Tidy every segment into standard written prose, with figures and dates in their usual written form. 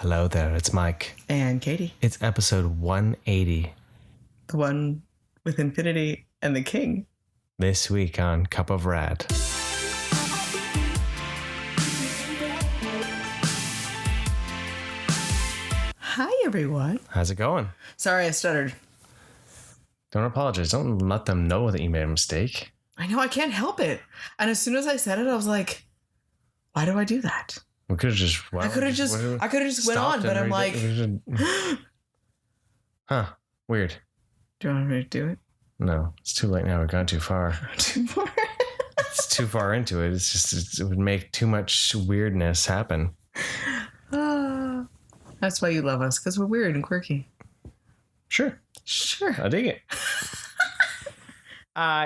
Hello there, it's Mike. And Katie. It's episode 180. The one with Infinity and the King. This week on Cup of RAD. Hi, everyone. How's it going? Sorry, I stuttered. Don't apologize. Don't let them know that you made a mistake. I know, I can't help it. And as soon as I said it, I was like, why do I do that? We could have just... I could have just went on, but I'm like... Huh. Weird. Do you want me to do it? No, it's too late now. We've gone too far. Too far? It's too far into it. It's just... It would make too much weirdness happen. That's why you love us, because we're weird and quirky. Sure. I dig it.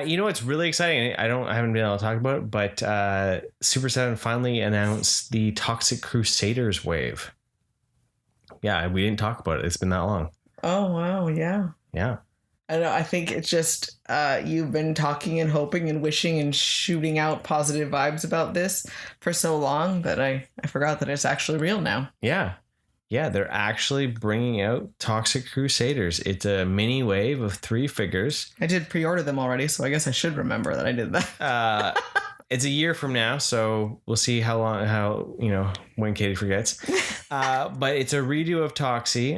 You know what's really exciting? I haven't been able to talk about it, but Super 7 finally announced the Toxic Crusaders wave. Yeah, we didn't talk about it. It's been that long. Oh, wow. Yeah. Yeah. I know. I think it's just you've been talking and hoping and wishing and shooting out positive vibes about this for so long that I forgot that it's actually real now. Yeah. Yeah, they're actually bringing out Toxic Crusaders. It's a mini wave of 3 figures. I did pre-order them already, so I guess I should remember that I did that. It's a year from now, so we'll see when Katie forgets. But it's a redo of Toxie,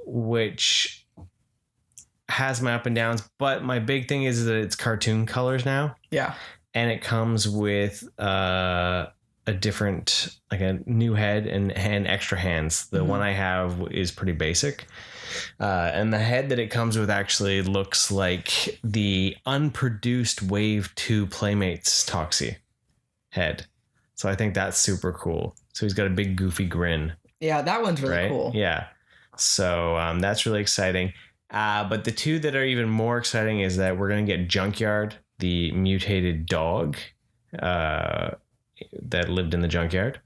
which has my up and downs. But my big thing is that it's cartoon colors now. Yeah. And it comes with... a different, like a new head and extra hands. The one I have is pretty basic. And the head that it comes with actually looks like the unproduced Wave 2 Playmates Toxie head. So I think that's super cool. So he's got a big goofy grin. Yeah, that one's really cool. Yeah. So that's really exciting. But the two that are even more exciting is that we're going to get Junkyard, the mutated dog, that lived in the junkyard,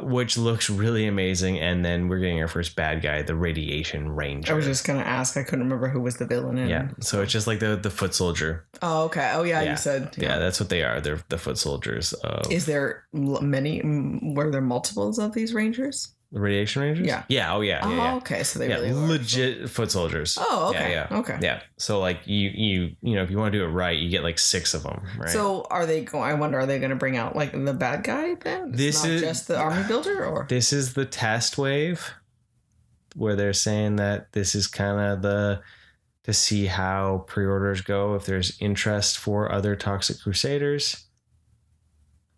which looks really amazing. And then we're getting our first bad guy, the Radiation Ranger. I was just gonna ask. I couldn't remember who was the villain in. Yeah, so it's just like the foot soldier. Oh, okay. Oh, yeah. You said. Yeah, that's what they are. They're the foot soldiers. Is there many? Were there multiples of these Rangers? The Radiation Rangers? Yeah. Yeah. Oh, yeah. Yeah. Okay. So they really legit foot soldiers. Oh, okay. Yeah. Okay. Yeah. So like you know, if you want to do it right, you get like 6 of them. Right. So are they going? I wonder, are they going to bring out like the bad guy then? This is not just the army builder, or this is the test wave, where they're saying that this is kind of to see how pre-orders go, if there's interest for other Toxic Crusaders.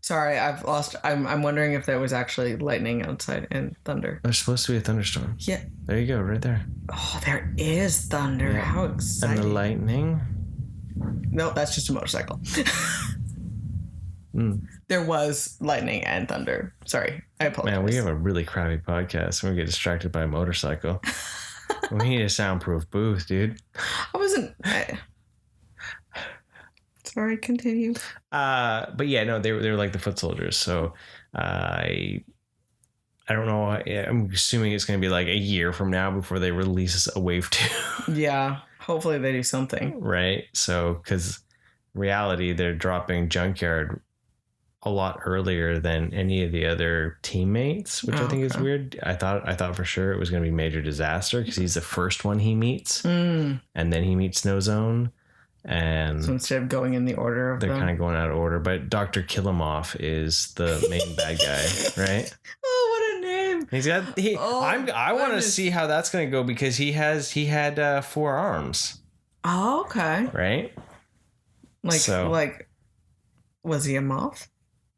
Sorry, I've lost. I'm wondering if there was actually lightning outside and thunder. There's supposed to be a thunderstorm. Yeah. There you go, right there. Oh, there is thunder. Yeah. How exciting. And the lightning? No, that's just a motorcycle. There was lightning and thunder. Sorry, I apologize. Man, we have a really crappy podcast and we get distracted by a motorcycle. We need a soundproof booth, dude. Sorry, continue. But yeah, no, they were like the foot soldiers. So I don't know. I'm assuming it's going to be like a year from now before they release a Wave 2. Yeah, hopefully they do something. Right. So because reality, they're dropping Junkyard a lot earlier than any of the other teammates, which I think is weird. I thought for sure it was going to be Major Disaster because he's the first one he meets, and then he meets Snow Zone. And so instead of going in the order of they're kind of going out of order, but Dr. Kilimoff is the main bad guy, right? Oh, what a name! He's got I want to see how that's going to go because he had 4 arms. Oh, okay. Right? Like was he a moth?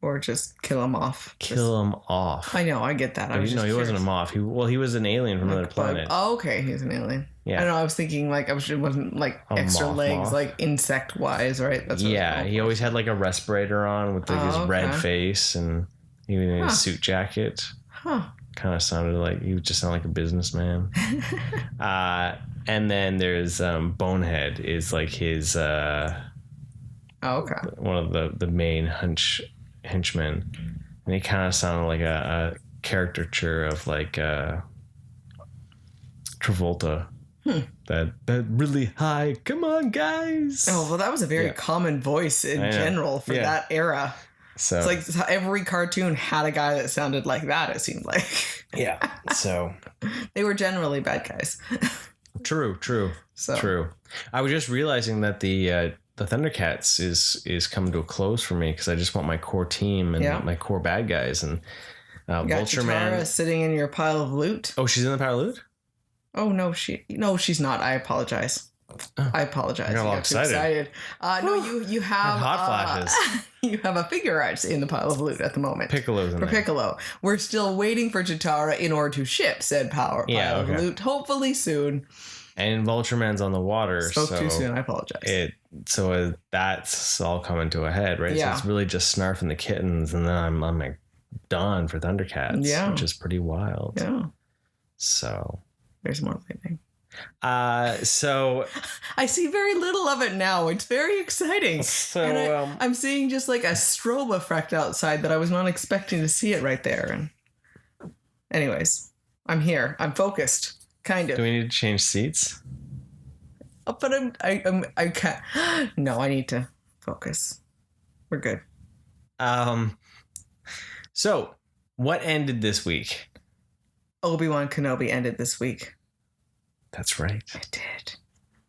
Or just kill him off? Kill him off. I know, I get that. He wasn't a moth. He was an alien from another planet. Oh, okay, he's an alien. Yeah. I know, I was thinking like it wasn't like extra legs, like insect wise, right? That's what he always had like a respirator on with like his red face and even in his suit jacket. Huh. Kind of sounded like he just sounded like a businessman. And then there's Bonehead is like his one of the main henchmen, and he kind of sounded like a caricature of like Travolta. That really high, come on guys. Oh, well, that was a very common voice in general for that era. So it's like every cartoon had a guy that sounded like that, it seemed like. Yeah. So they were generally bad guys. True. So. True. I was just realizing that the Thundercats is coming to a close for me because I just want my core team and my core bad guys and Vulture Man sitting in your pile of loot. Oh, she's in the pile of loot? Oh no, she's not. I apologize. I apologize. I got all excited. No, you have hot flashes. You have a figure arts in the pile of loot at the moment. Piccolo's in there. Piccolo. We're still waiting for Chitara in order to ship said pile of loot. Hopefully soon. And Vulture Man's on the water. Spoke too soon. I apologize. That's all coming to a head, right? Yeah. So it's really just Snarf and the kittens, and then I'm like done for Thundercats. Yeah. Which is pretty wild. Yeah. So there's more lightning. So I see very little of it now. It's very exciting. So and I'm seeing just like a strobe effect outside that I was not expecting to see it right there. And anyways, I'm here. I'm focused. Kind of. Do we need to change seats? But I can't. No, I need to focus. We're good. So what ended this week? Obi Wan Kenobi ended this week. That's right. It did.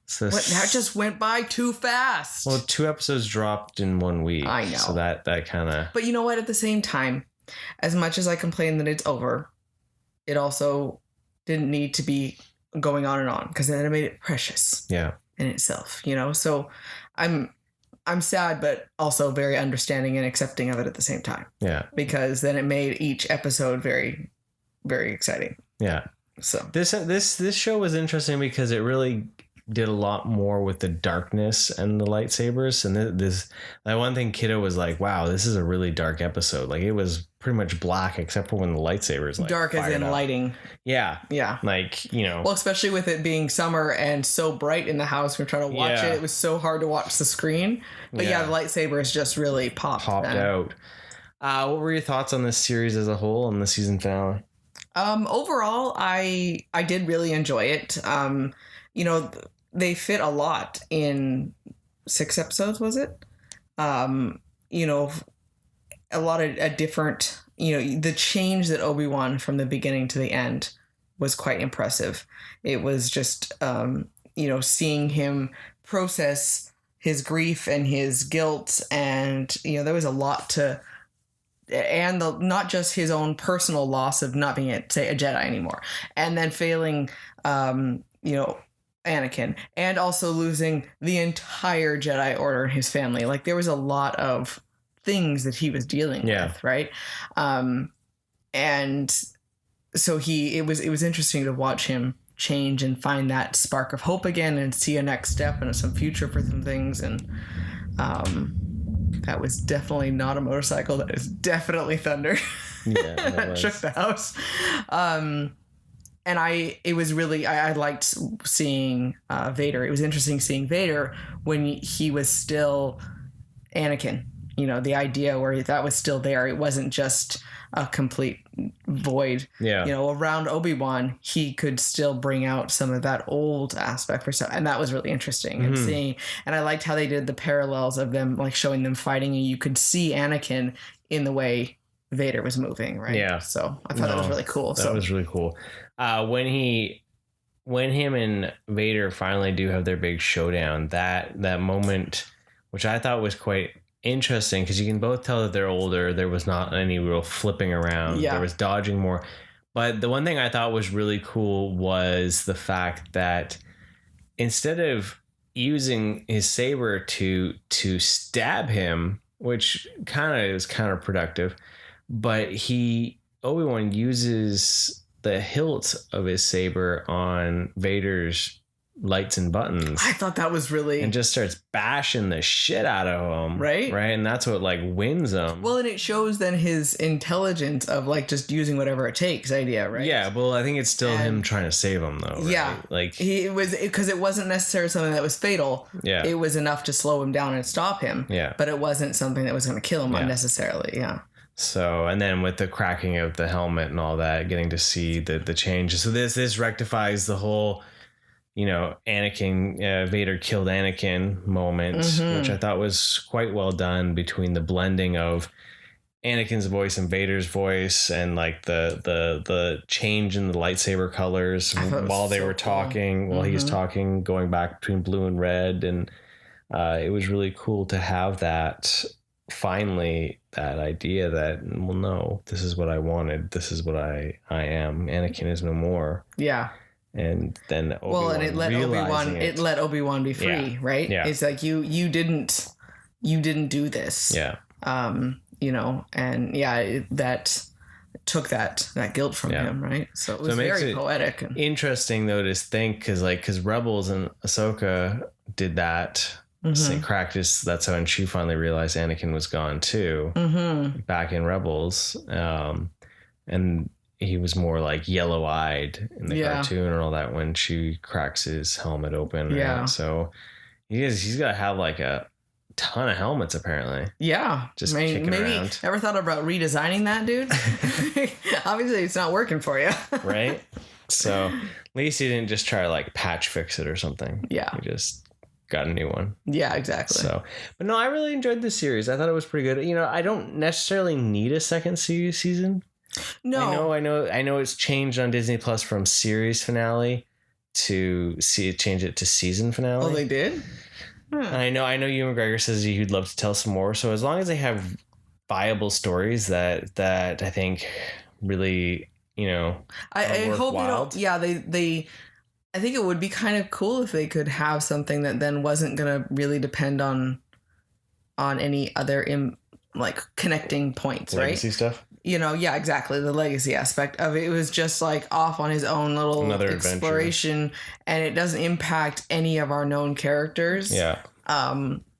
So that just went by too fast. Well, 2 episodes dropped in 1 week. I know. So that kind of. But you know what? At the same time, as much as I complain that it's over, it also didn't need to be going on and on because then it made it precious. Yeah. In itself, So I'm sad, but also very understanding and accepting of it at the same time. Yeah. Because then it made each episode very, very exciting. Yeah. So this show was interesting because it really did a lot more with the darkness and the lightsabers. And that one thing Kiddo was like, wow, this is a really dark episode. Like it was pretty much black except for when the lightsabers like dark as in up. lighting. Yeah. Yeah. Like, Well, especially with it being summer and so bright in the house, we're trying to watch it. It was so hard to watch the screen. But the lightsabers just really popped out. What were your thoughts on this series as a whole and the season finale? Overall, I did really enjoy it. They fit a lot in 6 episodes, was it? A lot of different, the change that Obi-Wan from the beginning to the end was quite impressive. It was just, seeing him process his grief and his guilt. And, there was a lot to, and not just his own personal loss of not being, say, a Jedi anymore. And then failing, Anakin, and also losing the entire Jedi Order and his family. Like there was a lot of things that he was dealing with, right? And so it was interesting to watch him change and find that spark of hope again and see a next step and some future for some things. And that was definitely not a motorcycle. That is definitely thunder. Yeah, that shook the house. And I liked seeing Vader. It was interesting seeing Vader when he was still Anakin. The idea where that was still there. It wasn't just a complete void. Yeah. Around Obi-Wan, he could still bring out some of that old aspect for stuff. And that was really interesting. And seeing, and I liked how they did the parallels of them, like showing them fighting, and you could see Anakin in the way Vader was moving, right? Yeah. So I thought that was really cool. That was really cool. When him and Vader finally do have their big showdown, that moment, which I thought was quite interesting, because you can both tell that they're older. There was not any real flipping around. There was dodging more. But the one thing I thought was really cool was the fact that instead of using his saber to stab him, which kind of is counterproductive, but Obi-Wan uses the hilt of his saber on Vader's lights and buttons. I thought that was really... And just starts bashing the shit out of him. Right? Right? And that's what wins him. Well, and it shows then his intelligence of just using whatever it takes idea, right? Yeah, well, I think it's still him trying to save him though, right? Yeah. Because it wasn't necessarily something that was fatal. Yeah. It was enough to slow him down and stop him. Yeah. But it wasn't something that was going to kill him unnecessarily. Yeah. So, and then with the cracking of the helmet and all that, getting to see the changes. So this rectifies the whole, Anakin, Vader killed Anakin moment, which I thought was quite well done between the blending of Anakin's voice and Vader's voice, and like the change in the lightsaber colors while they were talking, while he was talking, going back between blue and red, and it was really cool to have that. Finally, that idea that, well, no, this is what I wanted. This is what I am. Anakin is no more. Yeah. And then Obi-Wan and it let Obi-Wan be free, right? Yeah. It's like you didn't do this. Yeah. You know, and that took that guilt from him, right? So it was very poetic. And interesting though to think, because Rebels and Ahsoka did that. St. Cractus, that's when she finally realized Anakin was gone too, back in Rebels. And he was more like yellow-eyed in the cartoon and all that when she cracks his helmet open. Yeah. Right? So he's got to have like a ton of helmets apparently. Yeah. Just kicking around. Ever thought about redesigning that, dude? Obviously it's not working for you. Right? So at least he didn't just try to like patch fix it or something. Yeah. He just got a new one. Yeah, exactly. So, but no, I really enjoyed this series. I thought it was pretty good. You know, I don't necessarily need a second season. No, I know it's changed on Disney Plus from series finale to change it to season finale. Oh, they did? And I know Ewan McGregor says he'd love to tell some more. So as long as they have viable stories that I think really, you know, I hope they don't. Yeah, they I think it would be kind of cool if they could have something that then wasn't going to really depend on any other like connecting points, legacy right? Stuff. You know, yeah, exactly. The legacy aspect of it. It was just like off on his own little Another exploration, adventure. And it doesn't impact any of our known characters. Yeah.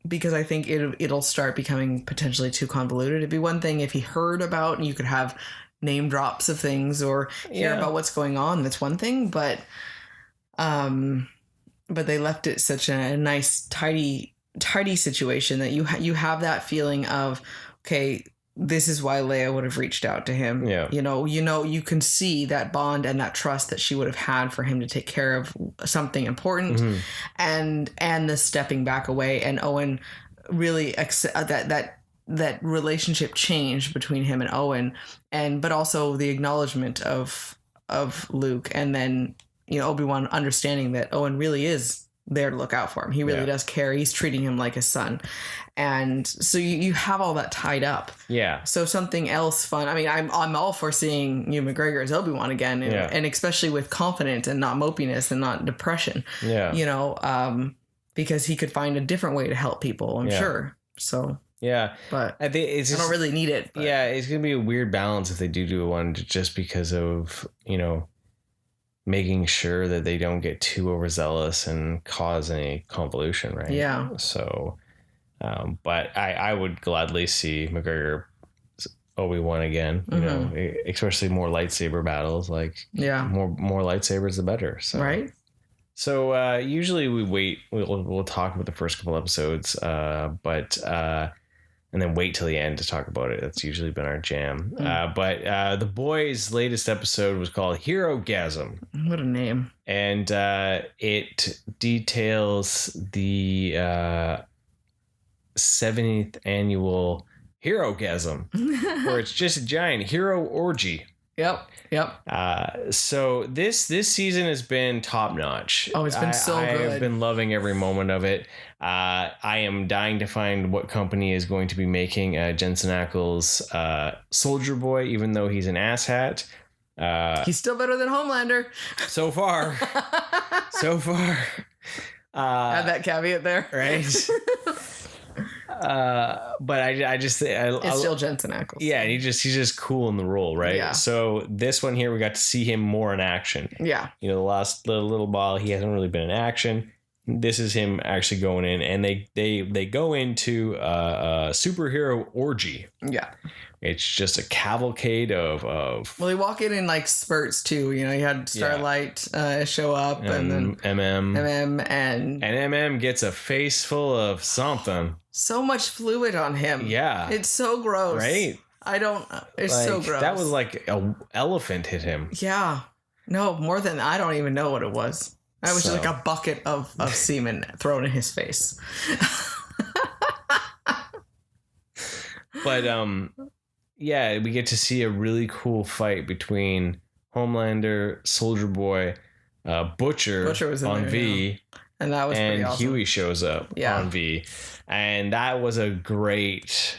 Because I think it'll start becoming potentially too convoluted. It'd be one thing if he heard about and you could have name drops of things or hear about what's going on. That's one thing, but they left it such a nice, tidy situation that you have that feeling of, okay, this is why Leia would have reached out to him. Yeah. You know, you can see that bond and that trust that she would have had for him to take care of something important, and the stepping back away, and Owen really that relationship change between him and Owen, but also the acknowledgement of Luke, and then, you know, Obi-Wan understanding that Owen really is there to look out for him. He really does care. He's treating him like a son. And so you have all that tied up. Yeah. So something else fun. I mean, I'm all for seeing Ewan McGregor as Obi-Wan again, and especially with confidence and not mopiness and not depression. Yeah. You know, because he could find a different way to help people, I'm sure. So yeah, but I think I don't really need it. But. Yeah, it's gonna be a weird balance if they do one, just because of, you know, making sure that they don't get too overzealous and cause any convolution, right? Yeah. So, but I would gladly see McGregor Obi-Wan again, you know, especially more lightsaber battles. Like, more lightsabers, the better. So. Right. So usually we'll talk about the first couple episodes, but and then wait till the end to talk about it. That's usually been our jam. But the boys' latest episode was called Herogasm. What a name. And it details the 70th annual Herogasm, where it's just a giant hero orgy. Yep. So this season has been top notch. Oh, it's been so good. I've been loving every moment of it. I am dying to find what company is going to be making Jensen Ackles Soldier Boy, even though he's an asshat. He's still better than Homelander. So far. Add that caveat there. Right. But I just it's still Jensen Ackles. Yeah, and he's just cool in the role, right? Yeah. So this one here, we got to see him more in action. Yeah. You know, the last little while he hasn't really been in action. This is him actually going in, and they go into a superhero orgy. Yeah. It's just a cavalcade of. Well, they walk in like spurts too. You know, you had Starlight show up, and then MM, and MM gets a face full of something. So much fluid on him. Yeah, it's so gross. Right? It's like, so gross. That was like an elephant hit him. Yeah. No, more than I don't even know what it was. That was just like a bucket of semen thrown in his face. yeah, we get to see a really cool fight between Homelander, Soldier Boy, Butcher was in on there, V, yeah. And that was pretty awesome. Huey shows up on V. And that was a great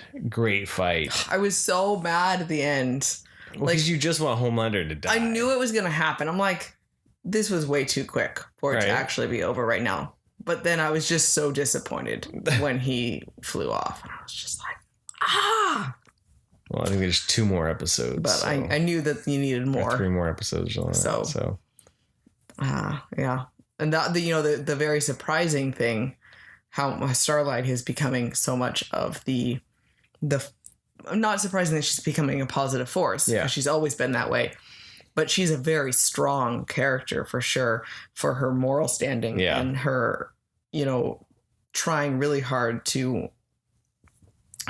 fight. I was so mad at the end. Because you just want Homelander to die. I knew it was going to happen. I'm like, this was way too quick for it to actually be over right now. But then I was just so disappointed when he flew off. And I was just like, Well, I think there's 2 more episodes. But so. I knew that you needed more. 3 more episodes. So. Yeah. And that, the very surprising thing, how Starlight is becoming so much of the I'm not surprising that she's becoming a positive force. Yeah. She's always been that way. But she's a very strong character for sure, for her moral standing and her, trying really hard to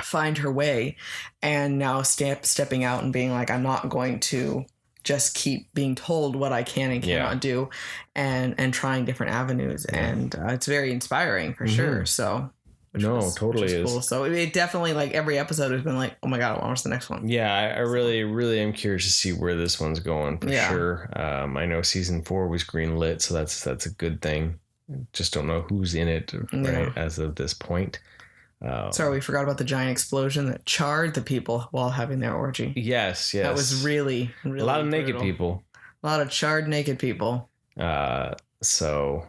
find her way, and now stepping out and being like, I'm not going to just keep being told what I can and cannot do, and trying different avenues. And it's very inspiring for sure. So totally is cool. So it definitely, like, every episode has been like, oh my God, I want to watch the next one. Yeah, I really, really am curious to see where this one's going for sure. I know season 4 was greenlit, so that's a good thing. Just don't know who's in it as of this point. Sorry, we forgot about the giant explosion that charred the people while having their orgy. Yes. That was really, really a lot of brutal. naked people. A lot of charred naked people. So,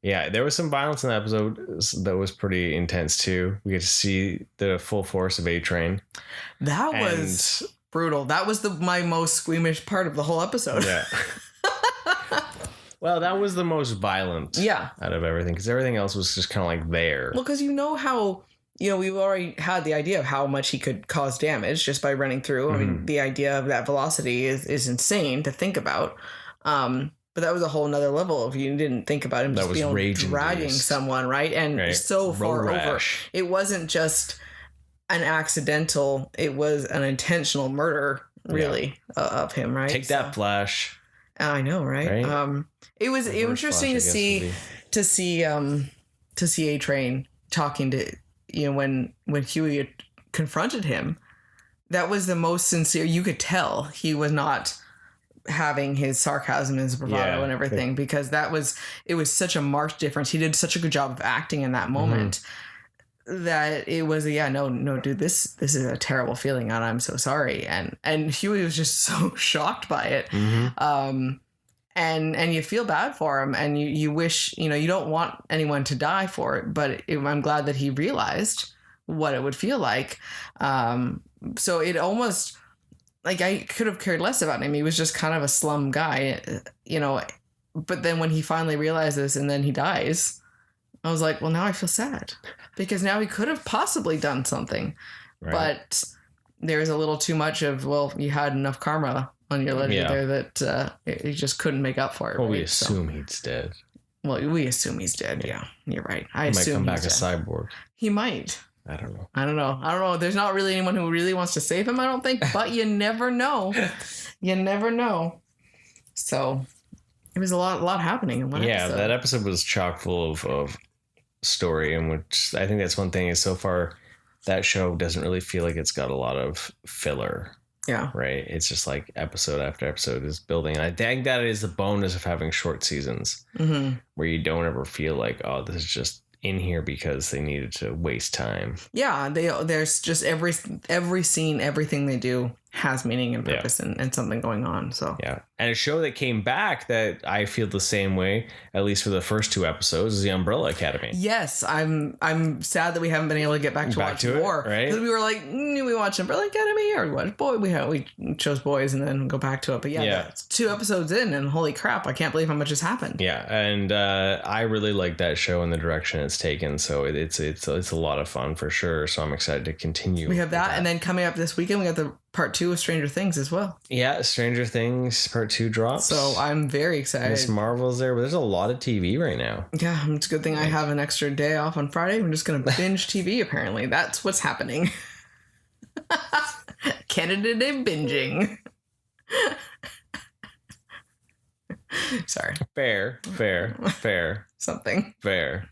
yeah, there was some violence in the episode that was pretty intense too. We get to see the full force of A-Train. That was brutal. That was my most squeamish part of the whole episode. Yeah. Well, that was the most violent out of everything, because everything else was just kind of like there. Well, because how... we've already had the idea of how much he could cause damage just by running through. I mean, the idea of that velocity is insane to think about. But that was a whole nother level if you didn't think about him just dragging someone, right? And so far over. It wasn't just an accidental, it was an intentional murder, really, of him, right? Take that, Flash. I know, right? It was interesting to see A-Train talking to... when Huey confronted him, that was the most sincere. You could tell he was not having his sarcasm and his bravado and everything, because it was such a marked difference. He did such a good job of acting in that moment that it was no, dude, this is a terrible feeling, and I'm so sorry. And Huey was just so shocked by it. And you feel bad for him, and you wish, you don't want anyone to die for it, but I'm glad that he realized what it would feel like. So it almost, like, I could have cared less about him. He was just kind of a slum guy, but then when he finally realized this and then he dies, I was like, well, now I feel sad, because now he could have possibly done something, but there's a little too much of, well, you had enough karma on your ledger there that you just couldn't make up for it. Well, we assume he's dead. Well, we assume he's dead. Yeah, you're right. He might come back a cyborg. He might. I don't know. There's not really anyone who really wants to save him, I don't think, but you never know. You never know. So it was a lot happening in one episode. Yeah, that episode was chock full of story, and which I think that's one thing is, so far that show doesn't really feel like it's got a lot of filler. Yeah. Right. It's just like episode after episode is building. And I think that is the bonus of having short seasons, where you don't ever feel like, oh, this is just in here because they needed to waste time. Yeah. There's just every scene, everything they do has meaning and purpose and something going on. So yeah. And a show that came back that I feel the same way, at least for the first 2 episodes, is The Umbrella Academy. Yes, I'm sad that we haven't been able to get back to watch more. Right? Because we were like, we watch Umbrella Academy or what? Boy, we chose boys and then go back to it. But that's 2 episodes in, and holy crap, I can't believe how much has happened. Yeah, and I really like that show and the direction it's taken. So it's a lot of fun for sure. So I'm excited to continue. We have that, and then coming up this weekend, we got the part 2 of Stranger Things as well. Yeah, Stranger Things part 2 drops. So I'm very excited. Miss Marvel's there, but there's a lot of TV right now. Yeah, it's a good thing I have an extra day off on Friday. I'm just going to binge TV, apparently. That's what's happening. Canada Day binging. Sorry. Fair. Something. Fair.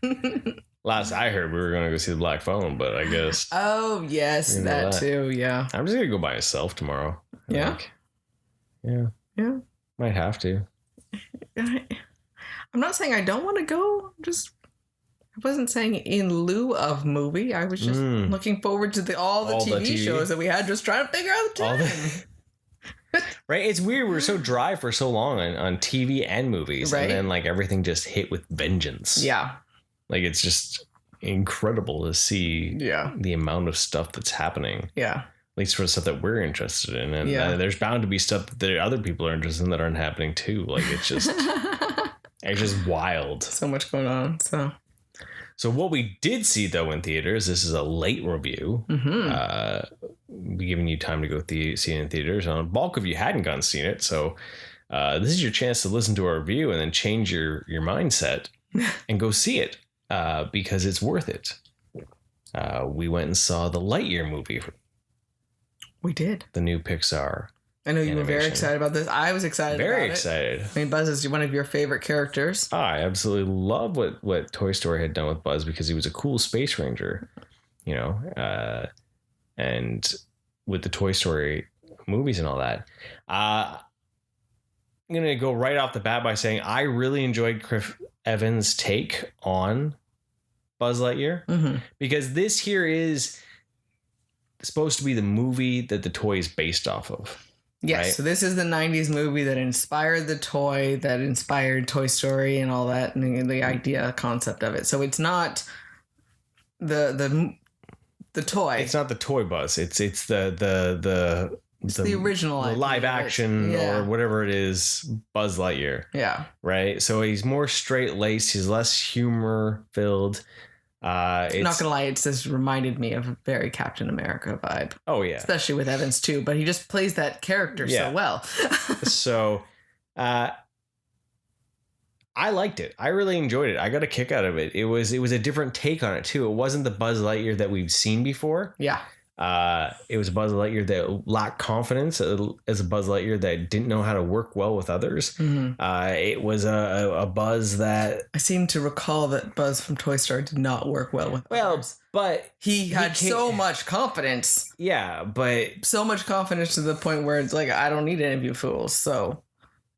Last I heard, we were going to go see the Black Phone, but I guess. Oh, yes, that too. Yeah. I'm just going to go by myself tomorrow. Yeah. Yeah. Might have to. I'm not saying I don't want to go. I wasn't saying in lieu of movie. I was just looking forward to all the TV shows that we had, just trying to figure out the time. Right? It's weird. We're so dry for so long on TV and movies. Right? And then like everything just hit with vengeance. Yeah. Like it's just incredible to see the amount of stuff that's happening. Yeah. At least for the stuff that we're interested in. And there's bound to be stuff that other people are interested in that aren't happening too. Like it's just it's just wild. So much going on. So what we did see though in theaters, this is a late review. Be giving you time to go see it in theaters. A bulk of you hadn't gone and seen it, so this is your chance to listen to our review and then change your mindset and go see it because it's worth it. We went and saw the Lightyear movie. We did. The new Pixar. I know you were very excited about this. I was excited about it. Very excited. I mean, Buzz is one of your favorite characters. I absolutely love what Toy Story had done with Buzz because he was a cool space ranger, you know, and with the Toy Story movies and all that. I'm going to go right off the bat by saying I really enjoyed Chris Evans' take on Buzz Lightyear because this here is supposed to be the movie that the toy is based off of. Yes, right? So this is the 90s movie that inspired the toy, that inspired Toy Story and all that, and the idea, concept of it. So it's not the toy. It's not the toy Buzz. It's the original, the live action or whatever it is, Buzz Lightyear. Yeah. Right. So he's more straight laced. He's less humor filled. I'm not gonna lie, it just reminded me of a very Captain America vibe. Oh yeah, especially with Evans too. But he just plays that character so well. So, I liked it. I really enjoyed it. I got a kick out of it. It was a different take on it too. It wasn't the Buzz Lightyear that we've seen before. Yeah. It was a Buzz Lightyear that lacked confidence, as a Buzz Lightyear that didn't know how to work well with others. It was a Buzz that... I seem to recall that Buzz from Toy Story did not work well with others. But he had so much confidence. Yeah, but... So much confidence to the point where it's like, I don't need any of you fools, so...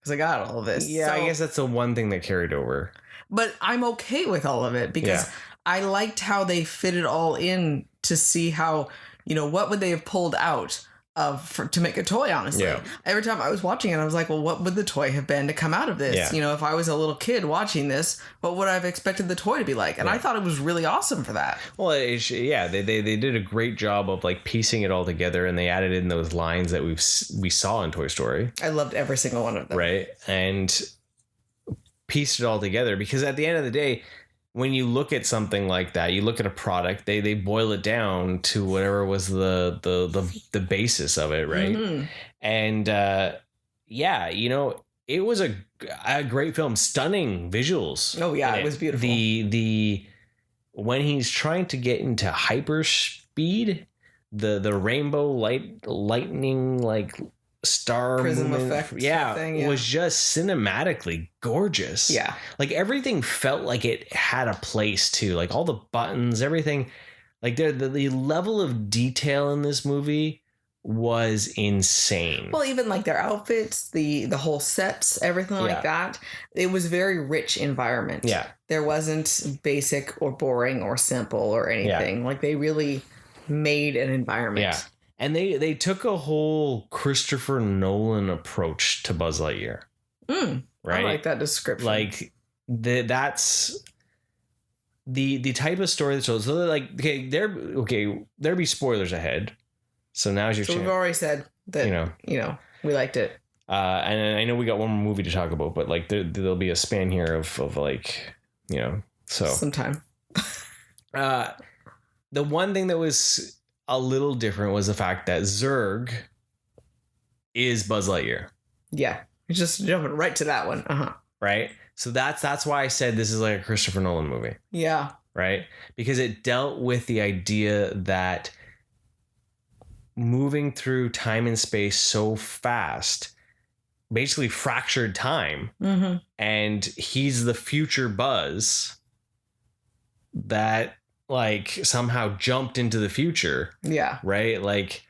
Because I got all of this. Yeah, so, I guess that's the one thing that carried over. But I'm okay with all of it because I liked how they fit it all in to see how... You know, what would they have pulled out to make a toy, honestly? Yeah. Every time I was watching it, I was like, well, what would the toy have been to come out of this? Yeah. You know, if I was a little kid watching this, what would I have expected the toy to be like? And I thought it was really awesome for that. Well, they did a great job of like piecing it all together, and they added in those lines that we saw in Toy Story. I loved every single one of them. Right. And pieced it all together because at the end of the day, when you look at something like that, you look at a product, they boil it down to whatever was the basis of it, right? And you know, it was a great film, stunning visuals. Oh yeah, it was beautiful. The when he's trying to get into hyper speed, the rainbow lightning like star prism movement, effect was just cinematically gorgeous. Yeah, like everything felt like it had a place too, like all the buttons, everything, like the level of detail in this movie was insane. Well, even like their outfits, the whole sets, everything like that, it was very rich environment. Yeah, there wasn't basic or boring or simple or anything. Like they really made an environment. Yeah. And they took a whole Christopher Nolan approach to Buzz Lightyear. Right? I like that description. Like that's the type of story that's told. So like there be spoilers ahead. So now's your chance. We've already said that you know we liked it. And I know we got one more movie to talk about, but like there'll be a span here of like, you know, so sometime. The one thing that was a little different was the fact that Zurg is Buzz Lightyear. Yeah, just jumping right to that one. Right. So that's why I said this is like a Christopher Nolan movie. Yeah. Right. Because it dealt with the idea that moving through time and space so fast, basically fractured time, and he's the future Buzz. that like somehow jumped into the future. Yeah. Right? Like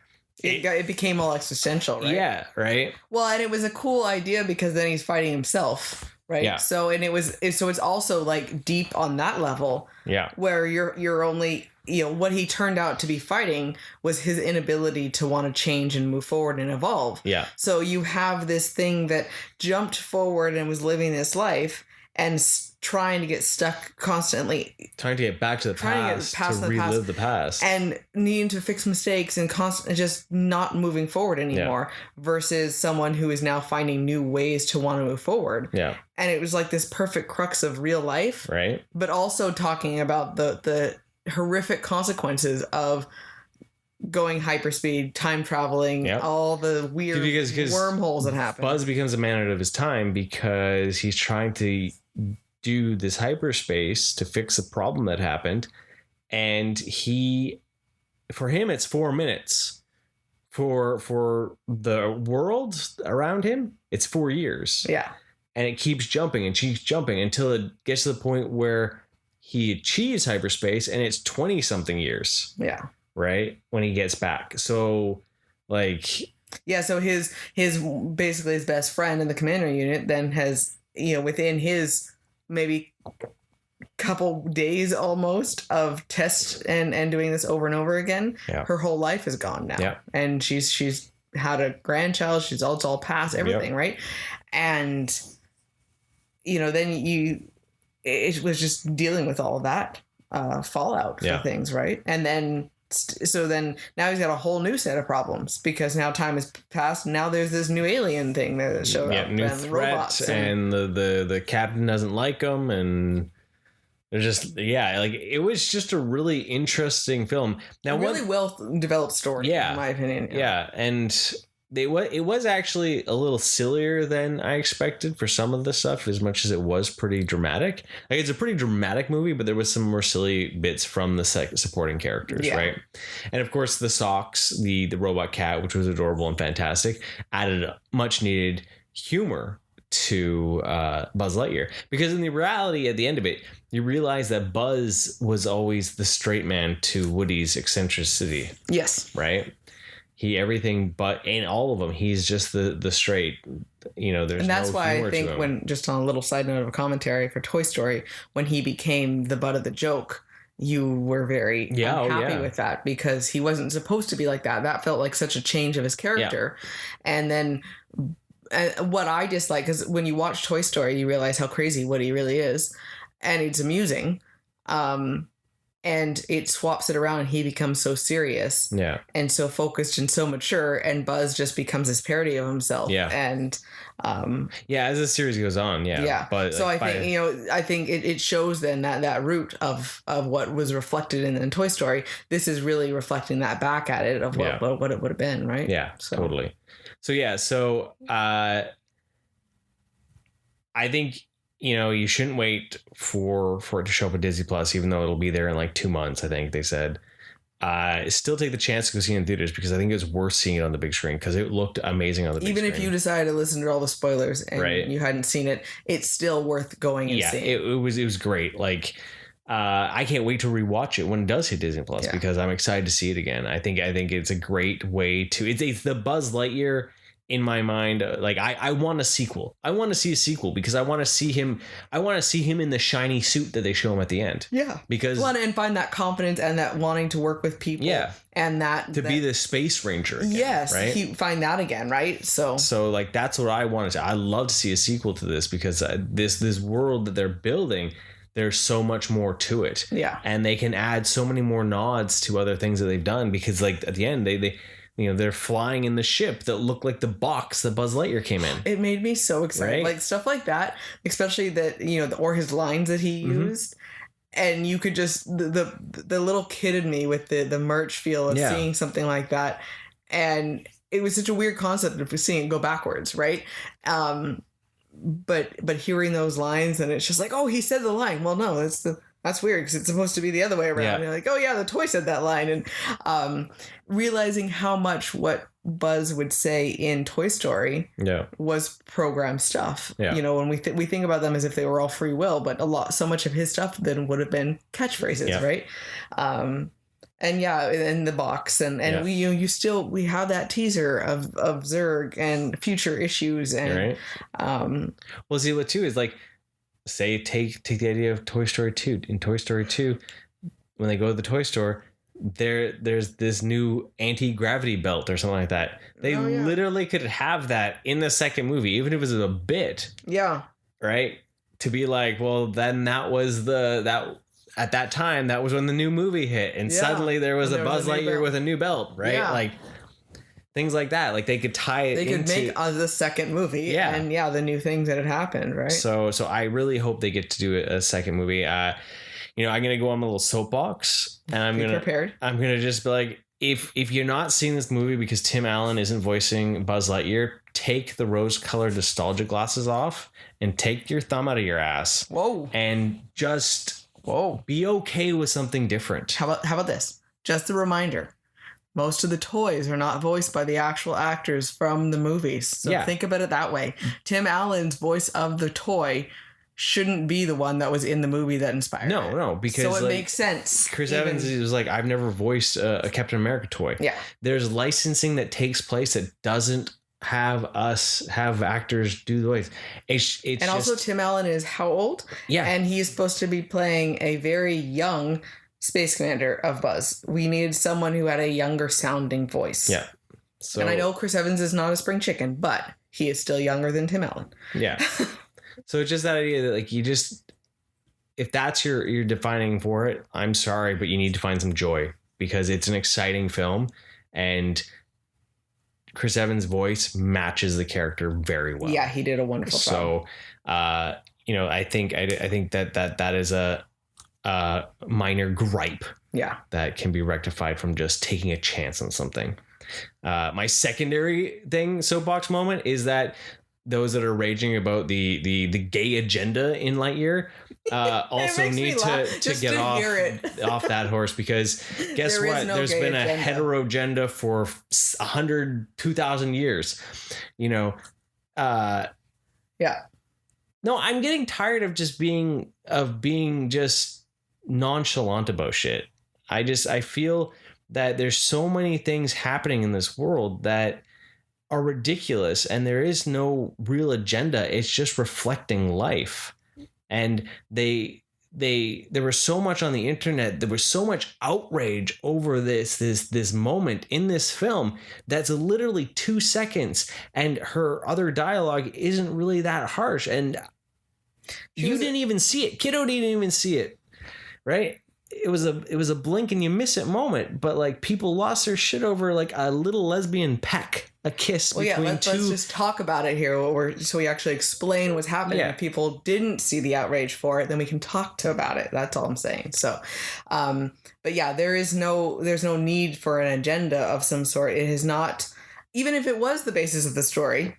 it became all existential, right? Yeah, right? Well, and it was a cool idea because then he's fighting himself, right? Yeah. So it's also like deep on that level. Yeah. Where you're only, what he turned out to be fighting was his inability to want to change and move forward and evolve. Yeah. So you have this thing that jumped forward and was living this life and trying to get stuck constantly. Trying to get back to the past, to relive the past. And needing to fix mistakes and constantly just not moving forward anymore versus someone who is now finding new ways to want to move forward. Yeah. And it was like this perfect crux of real life. Right. But also talking about the horrific consequences of going hyperspeed, time traveling, all the weird wormholes that happen. Buzz becomes a man out of his time because he's trying to do this hyperspace to fix a problem that happened. And for him, it's 4 minutes. For the world around him, it's 4 years. Yeah. And it keeps jumping and keeps jumping until it gets to the point where he achieves hyperspace and it's 20 something years. Yeah. Right. When he gets back. So like, yeah. So his basically his best friend in the commander unit then has, within his maybe couple days almost of tests and doing this over and over again, her whole life is gone now. Yeah. And she's had a grandchild. It's all past everything. Right. And, then it was just dealing with all of that fallout for things. Right. And then, now he's got a whole new set of problems because now time has passed. Now there's this new alien thing that showed up, new and threat, robots, and the captain doesn't like him, and they're just it was just a really interesting film. Now, really well developed story, in my opinion. Yeah, and it was actually a little sillier than I expected for some of the stuff, as much as it was pretty dramatic. Like, it's a pretty dramatic movie, but there was some more silly bits from the supporting characters, right? And of course, the socks, the robot cat, which was adorable and fantastic, added much needed humor to Buzz Lightyear. Because in the reality, at the end of it, you realize that Buzz was always the straight man to Woody's eccentricity. Yes. Right? He everything but in all of them, he's just the straight, there's and that's no why humor I think when, just on a little side note of a commentary for Toy Story, when he became the butt of the joke, you were very unhappy with that because he wasn't supposed to be like that. That felt like such a change of his character. And then what I dislike, because when you watch Toy Story, you realize how crazy Woody really is, and it's amusing. And it swaps it around and he becomes so serious and so focused and so mature, and Buzz just becomes this parody of himself. And as the series goes on. But so I think it shows then that root of what was reflected in Toy Story. This is really reflecting that back at it of what it would have been, right? Totally. So I think you shouldn't wait for it to show up at Disney Plus, even though it'll be there in like 2 months, I think they said. Still take the chance to go see it in theaters because I think it's worth seeing it on the big screen because it looked amazing on the big screen. Even if you decided to listen to all the spoilers and you hadn't seen it, it's still worth going and seeing. It was great. Like, I can't wait to rewatch it when it does hit Disney Plus because I'm excited to see it again. I think it's a great way to. It's the Buzz Lightyear. In my mind, like I want a sequel. I want to see a sequel because I want to see him. I want to see him in the shiny suit that they show him at the end. Yeah, because and find that confidence and that wanting to work with people. Yeah, and that be the space ranger. Again, yes, right. Find that again, right? So like that's what I wanted to. I love to see a sequel to this because this world that they're building. There's so much more to it. Yeah, and they can add so many more nods to other things that they've done because like at the end they. They're flying in the ship that looked like the box that Buzz Lightyear came in. It made me so excited. Right? Like stuff like that, especially that, or his lines that he used. And you could just, the little kid in me with the merch feel of seeing something like that. And it was such a weird concept of seeing it go backwards, right? But hearing those lines and it's just like, oh, he said the line. Well, no, that's weird because it's supposed to be the other way around. Yeah. You're like, oh yeah, the toy said that line. And realizing how much what Buzz would say in Toy Story was programmed stuff. Yeah. You know, when we think about them as if they were all free will, but so much of his stuff then would have been catchphrases, right? And in the box, and we have that teaser of Zurg and future issues, and well, see, what too is like, say take the idea of Toy Story 2. In Toy Story 2, when they go to the toy store, there's this new anti-gravity belt or something like that. They literally could have that in the second movie, even if it was a bit. Yeah. Right? To be like, well, then that was at that time, that was when the new movie hit, and suddenly there was a Buzz Lightyear with a new belt, right? Yeah. Like things like that. Like they could tie it. They could make the second movie, and the new things that had happened, right? So I really hope they get to do a second movie. I'm gonna go on a little soapbox, and I'm gonna just be like, if you're not seeing this movie because Tim Allen isn't voicing Buzz Lightyear, take the rose-colored nostalgia glasses off and take your thumb out of your ass. Whoa! And just. Whoa. Be okay with something different. How about this? Just a reminder. Most of the toys are not voiced by the actual actors from the movies. So think about it that way. Tim Allen's voice of the toy shouldn't be the one that was in the movie that inspired it. No, because so it makes sense. Chris Evans was like, I've never voiced a Captain America toy. Yeah. There's licensing that takes place that doesn't have actors do the voice. It's and just, also Tim Allen is how old? Yeah. And he's supposed to be playing a very young space commander of Buzz. We needed someone who had a younger sounding voice. Yeah. So, and I know Chris Evans is not a spring chicken, but he is still younger than Tim Allen. Yeah. So it's just that idea that like if that's your defining for it, I'm sorry, but you need to find some joy, because it's an exciting film, and Chris Evans' voice matches the character very well. Yeah, he did a wonderful job. So, I think that is a minor gripe. Yeah, that can be rectified from just taking a chance on something. My secondary soapbox moment is that those that are raging about the gay agenda in Lightyear also need to get off that horse, because guess what? There's been a hetero agenda for 2,000 years. Yeah. No, I'm getting tired of just being just nonchalant about shit. I feel that there's so many things happening in this world that are ridiculous, and there is no real agenda. It's just reflecting life. And there was so much on the internet. There was so much outrage over this moment in this film that's literally 2 seconds, and her other dialogue isn't really that harsh. And you didn't even see it. Kiddo didn't even see it, right? It was a blink and you miss it moment, but like people lost their shit over like a little lesbian peck, a kiss between two. Let's just talk about it here, so we actually explain what's happening. Yeah. If people didn't see the outrage for it, then we can talk about it. That's all I'm saying. So, but yeah, there's no need for an agenda of some sort. It is not, even if it was the basis of the story,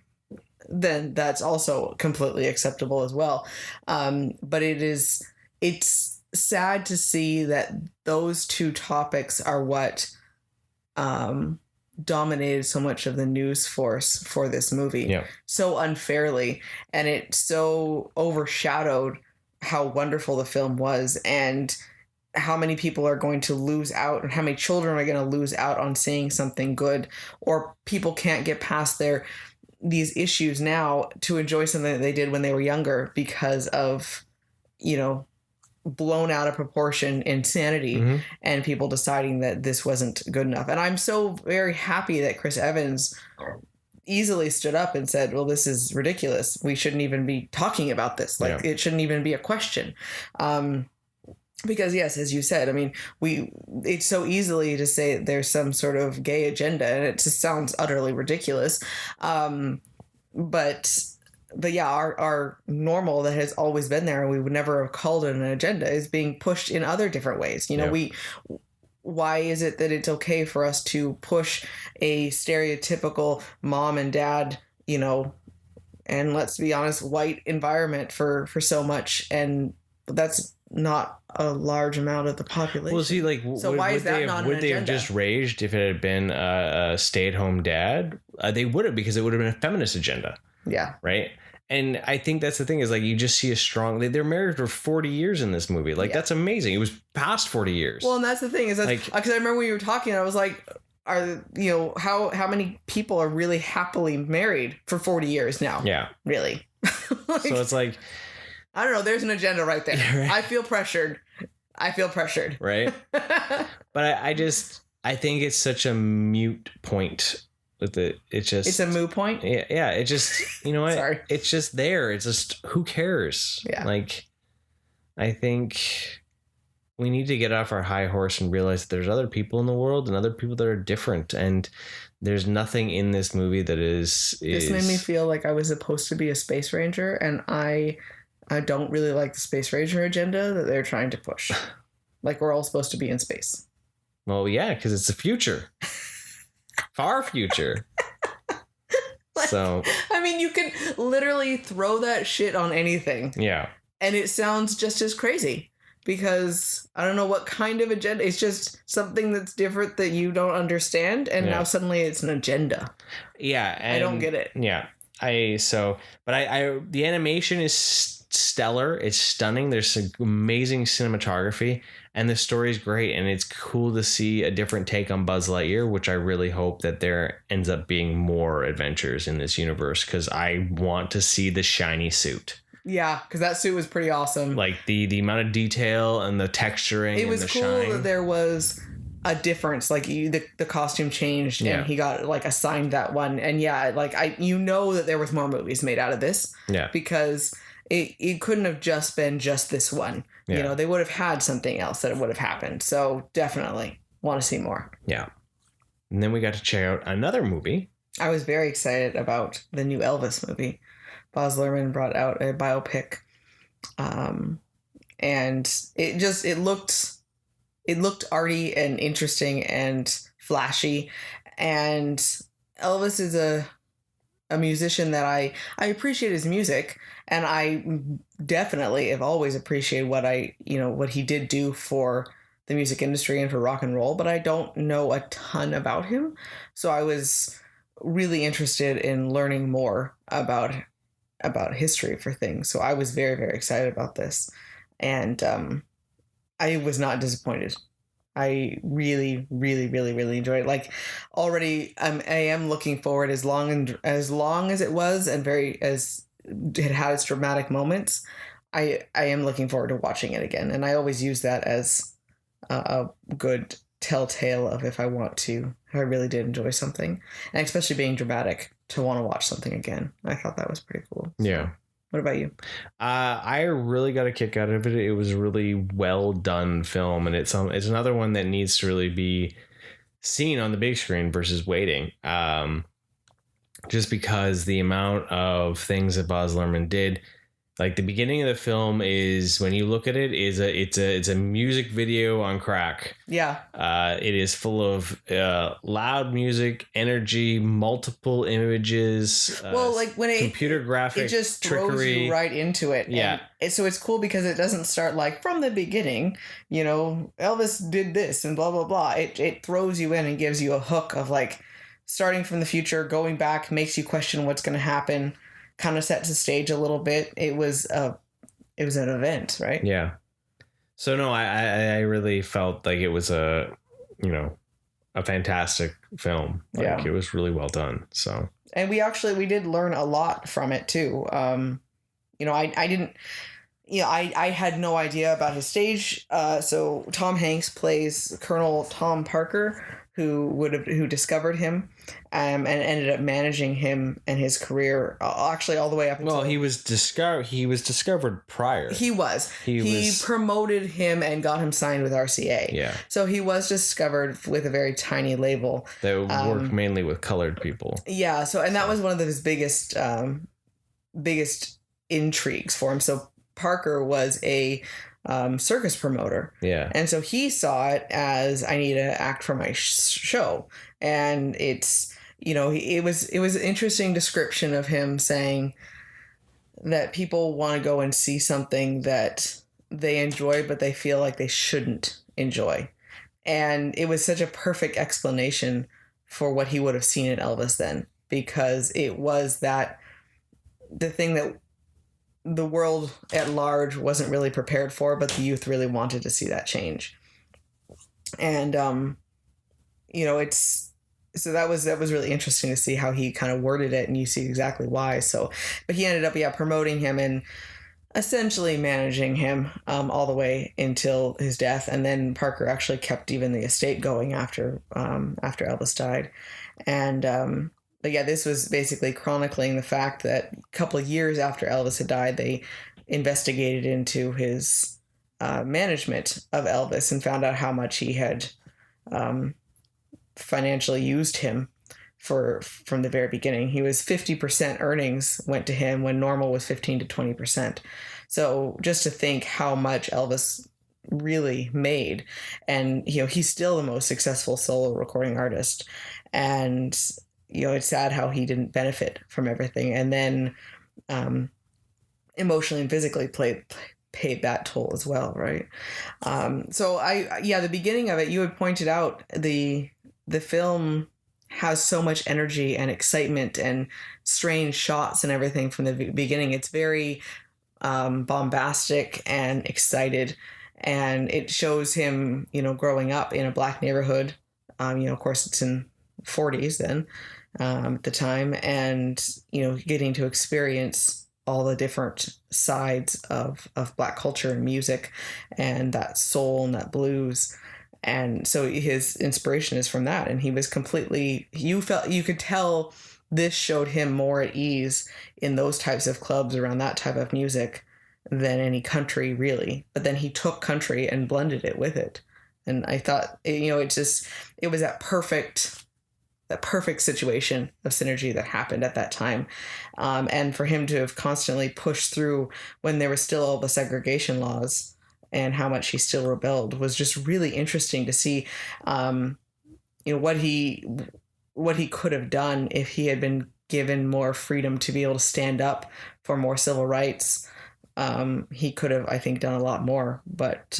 then that's also completely acceptable as well. But it's sad to see that those two topics are what dominated so much of the news force for this movie so unfairly, and it so overshadowed how wonderful the film was, and how many people are going to lose out, and how many children are going to lose out on seeing something good, or people can't get past these issues now to enjoy something that they did when they were younger because of blown out of proportion insanity and people deciding that this wasn't good enough. And I'm so very happy that Chris Evans easily stood up and said, well, this is ridiculous. We shouldn't even be talking about this. It shouldn't even be a question. Because yes, as you said, I mean, it's so easily to say there's some sort of gay agenda, and it just sounds utterly ridiculous. But yeah, our normal that has always been there, and we would never have called it an agenda, is being pushed in other different ways. Why is it that it's okay for us to push a stereotypical mom and dad, and let's be honest, white environment for so much, and but that's not a large amount of the population. Well, see, like, so why is that not an agenda? Would they have just raged if it had been a stay-at-home dad? They would have, because it would have been a feminist agenda. Yeah. Right? And I think that's the thing, is like, you just see a strong... They're married for 40 years in this movie. Like, that's amazing. It was past 40 years. Well, and that's the thing, is that, like, because I remember when you were talking, I was like, how many people are really happily married for 40 years now? Yeah. Really? Like, so it's like... I don't know. There's an agenda right there. Right. I feel pressured. Right. But I think it's such a mute point with it. It's a moot point. Yeah. It just, you know what? Sorry. It's just there. It's just, who cares? Yeah. Like, I think we need to get off our high horse and realize that there's other people in the world and other people that are different. And there's nothing in this movie that is. This made me feel like I was supposed to be a space ranger, and I don't really like the space ranger agenda that they're trying to push. Like, we're all supposed to be in space. Well, yeah, because it's the future. Far future. Like, so, I mean, you can literally throw that shit on anything. Yeah. And it sounds just as crazy, because I don't know what kind of agenda. It's just something that's different that you don't understand. And now suddenly it's an agenda. Yeah. And I don't get it. Yeah. The animation is stellar. It's stunning. There's some amazing cinematography, and the story is great. And it's cool to see a different take on Buzz Lightyear, which I really hope that there ends up being more adventures in this universe, because I want to see the shiny suit. Yeah, because that suit was pretty awesome. Like the amount of detail and the texturing. It was cool shine. That there was a difference, like the costume changed, and he got like assigned that one. And that there was more movies made out of this. Yeah, because it couldn't have just been just this one. Yeah. You know, they would have had something else that would have happened. So definitely want to see more. Yeah. And then we got to check out another movie. I was very excited about the new Elvis movie. Baz Luhrmann brought out a biopic. And it looked arty and interesting and flashy. And Elvis is a musician that I appreciate his music, and I definitely have always appreciated what he did do for the music industry and for rock and roll, but I don't know a ton about him. So I was really interested in learning more about history for things. So I was very, very excited about this. And I was not disappointed. I really, really, really, really enjoyed it. Like, already, I am looking forward, as long as it was, and as it had its dramatic moments. I am looking forward to watching it again, and I always use that as a good telltale of if I really did enjoy something, and especially being dramatic, to want to watch something again. I thought that was pretty cool. So. Yeah. What about you? I really got a kick out of it. It was a really well done film, and it's another one that needs to really be seen on the big screen versus waiting. Just because the amount of things that Baz Luhrmann did, like the beginning of the film is, when you look at it, it's a music video on crack. Yeah. It is full of loud music, energy, multiple images. Like when computer graphics, it just throws you right into it. Yeah. And so it's cool because it doesn't start like from the beginning, Elvis did this and blah, blah, blah. It throws you in and gives you a hook of like starting from the future, going back, makes you question what's going to happen. Kind of sets the stage a little bit. It was an event, right? Yeah. So no, I really felt like it was a fantastic film. Like, it was really well done. So, and we did learn a lot from it too. I didn't. I had no idea about his stage. So Tom Hanks plays Colonel Tom Parker, who discovered him, and ended up managing him and his career actually all the way up until... Well, he was discovered prior. He promoted him and got him signed with RCA. Yeah. So he was discovered with a very tiny label that worked mainly with colored people. Yeah. So that was one of his biggest intrigues for him. So Parker was a circus promoter. Yeah. And so he saw it as, I need to act for my show. And it's, it was an interesting description of him saying that people want to go and see something that they enjoy, but they feel like they shouldn't enjoy. And it was such a perfect explanation for what he would have seen in Elvis then, because it was that the thing that the world at large wasn't really prepared for, but the youth really wanted to see that change. And, so that was really interesting to see how he kind of worded it, and you see exactly why. So, but he ended up, promoting him and essentially managing him all the way until his death. And then Parker actually kept even the estate going after Elvis died. And, but yeah, this was basically chronicling the fact that a couple of years after Elvis had died, they investigated into his management of Elvis and found out how much he had financially used him from the very beginning. He was 50% earnings went to him when normal was 15 to 20%. So just to think how much Elvis really made, and he's still the most successful solo recording artist, and it's sad how he didn't benefit from everything, and then emotionally and physically paid that toll as well, right? So the beginning of it, you had pointed out the film has so much energy and excitement and strange shots and everything from the beginning. It's very bombastic and excited, and it shows him, growing up in a black neighborhood. Of course, it's in 40s then at the time, and getting to experience all the different sides of black culture and music, and that soul and that blues. And so his inspiration is from that. And he was you could tell this showed him more at ease in those types of clubs around that type of music than any country, really. But then he took country and blended it with it. And I thought, it was that perfect situation of synergy that happened at that time. And for him to have constantly pushed through when there were still all the segregation laws, and how much he still rebelled, was just really interesting to see, what he could have done if he had been given more freedom to be able to stand up for more civil rights. He could have, I think, done a lot more, but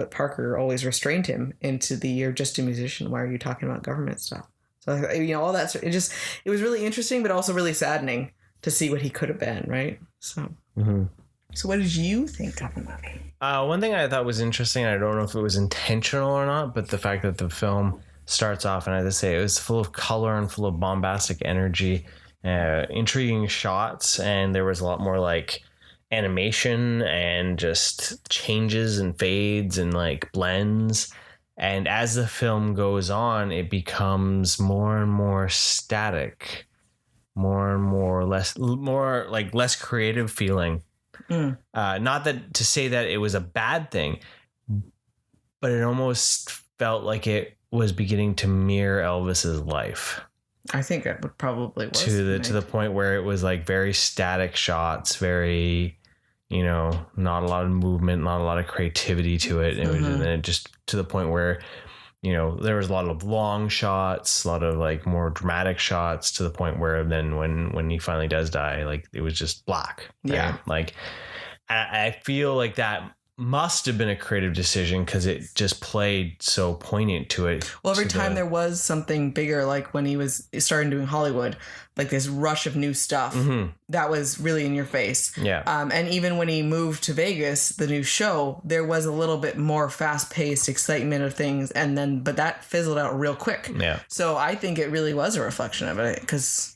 Parker always restrained him into "You're just a musician. Why are you talking about government stuff?" So, all that, it was really interesting, but also really saddening to see what he could have been, right? So. Mm-hmm. So what did you think of the movie? One thing I thought was interesting, I don't know if it was intentional or not, but the fact that the film starts off, and as I say, it was full of color and full of bombastic energy, intriguing shots, and there was a lot more like animation and just changes and fades and like blends. And as the film goes on, it becomes more and more static, less creative feeling. Not that to say that it was a bad thing, but it almost felt like it was beginning to mirror Elvis's life. I think it probably was to the point where it was like very static shots, very, not a lot of movement, not a lot of creativity to it. And then it just to the point where, there was a lot of long shots, a lot of like more dramatic shots, to the point where then when he finally does die, like it was just black. Right? Yeah. Like I feel like that must have been a creative decision, because it just played so poignant to it. Well, every time there was something bigger, like when he was starting doing Hollywood, like this rush of new stuff, that was really in your face. Yeah. And even when he moved to Vegas, the new show, there was a little bit more fast-paced excitement of things, but that fizzled out real quick. Yeah. So I think it really was a reflection of it, because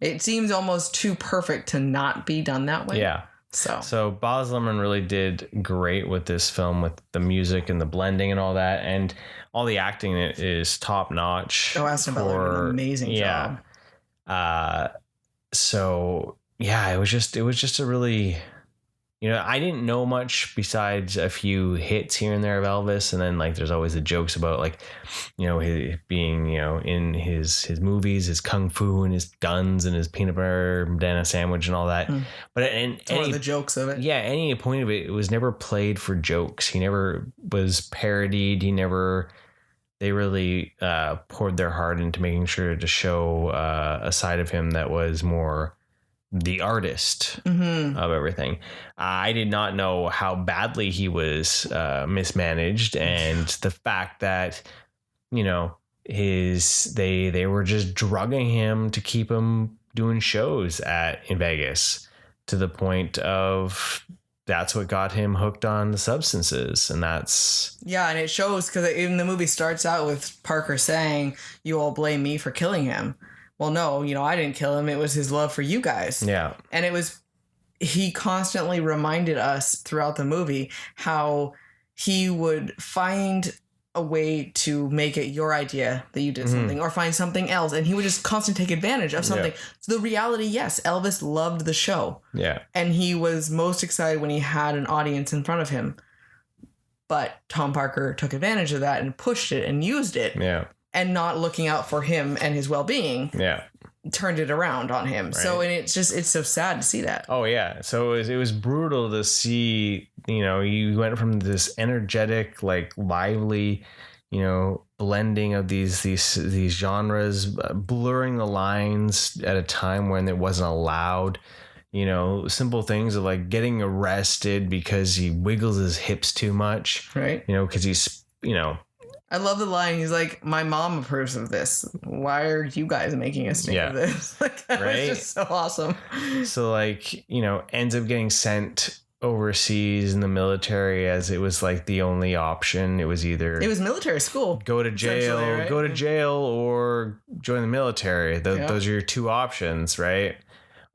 it seems almost too perfect to not be done that way. Yeah. So Baz Luhrmann really did great with this film, with the music and the blending and all that, and all the acting is top notch. Oh, Aston Butler did an amazing job. It was just a really, I didn't know much besides a few hits here and there of Elvis, and then like there's always the jokes about like, he being in his movies, his kung fu and his guns and his peanut butter banana sandwich and all that. But any the jokes of it, any point of it was never played for jokes. He never was parodied. They really poured their heart into making sure to show a side of him that was more the artist of everything. I did not know how badly he was mismanaged, and the fact that, you know, they were just drugging him to keep him doing shows in Vegas, to the point of that's what got him hooked on the substances. And that's... Yeah, and it shows, because even the movie starts out with Parker saying, "You all blame me for killing him." Well, no, you know, I didn't kill him. It was his love for you guys. Yeah. And he constantly reminded us throughout the movie how he would find a way to make it your idea that you did something, or find something else. And he would just constantly take advantage of something. Yeah. So the reality, yes, Elvis loved the show. Yeah. And he was most excited when he had an audience in front of him. But Tom Parker took advantage of that and pushed it and used it. Yeah. And not looking out for him and his well-being, turned it around on him. Right. So, and it's so sad to see that. Oh yeah. So it was brutal to see, you know, you went from this energetic, like lively, you know, blending of these genres, blurring the lines at a time when it wasn't allowed. You know, simple things of like getting arrested because he wiggles his hips too much. Right. You know, because he's, you know, I love the line. He's like, "My mom approves of this. Why are you guys making a stink of this?" Like, that was just so awesome. So, like, you know, ends up getting sent overseas in the military, as it was like the only option. It was military school. Go to jail, or join the military. Those are your two options, right?